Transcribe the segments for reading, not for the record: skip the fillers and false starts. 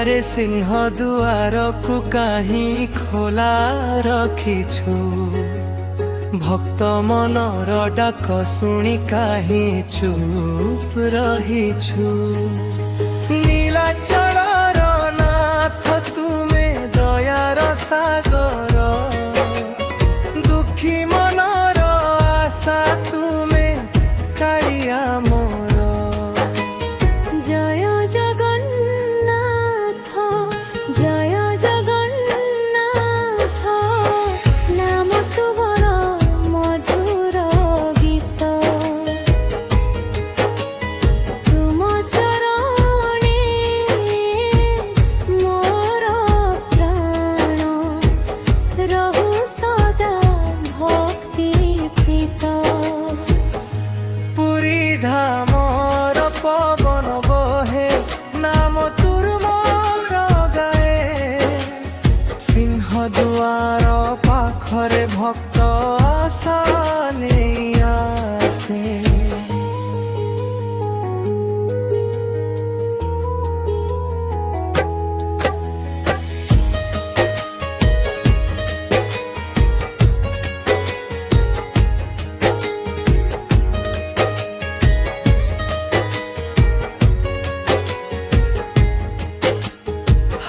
ଆରେ ସିଂହ ଦୁଆରକୁ କାହିଁ ଖୋଲା ରଖିଛୁ? ଭକ୍ତ ମନର ଡାକ ଶୁଣି କାହିଁ ଚୁପ୍ ରହିଛୁ? ନୀଳାଚଳର ନାଥ ତୁମେ ଦୟାର ସାଗର, ଦୁଃଖୀ ମନର ଆଶା ତୁମେ କାଳିଆ ମୋର। জয় জগন্নাথ জয় জগন্নাথ, নাম তুমর মধুর গীত। তুম চরণে মোর প্রাণ, রহু সদা ভক্তি প্রীত। পুরী ধামর পবন বহে, নাম তোর মোর গায়ে। সিংহ দুয়ার পাখরে ভক্ত আশা নেই আসে।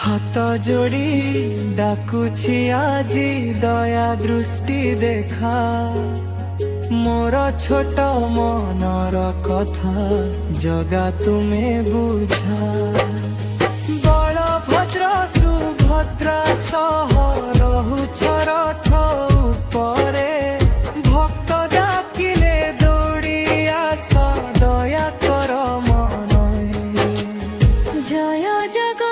হাত যোড়ি ডাকুছি আজি দয়া দৃষ্টি দেখা, মোর ছোট মনর কথা জগা তুমি বুঝা। বলভদ্র সুভদ্রা সহ রহুছ রথ উপরে, ভক্ত ডাকিলে দৌড়ি আস দয়া কর মনে। জয় জগন্নাথ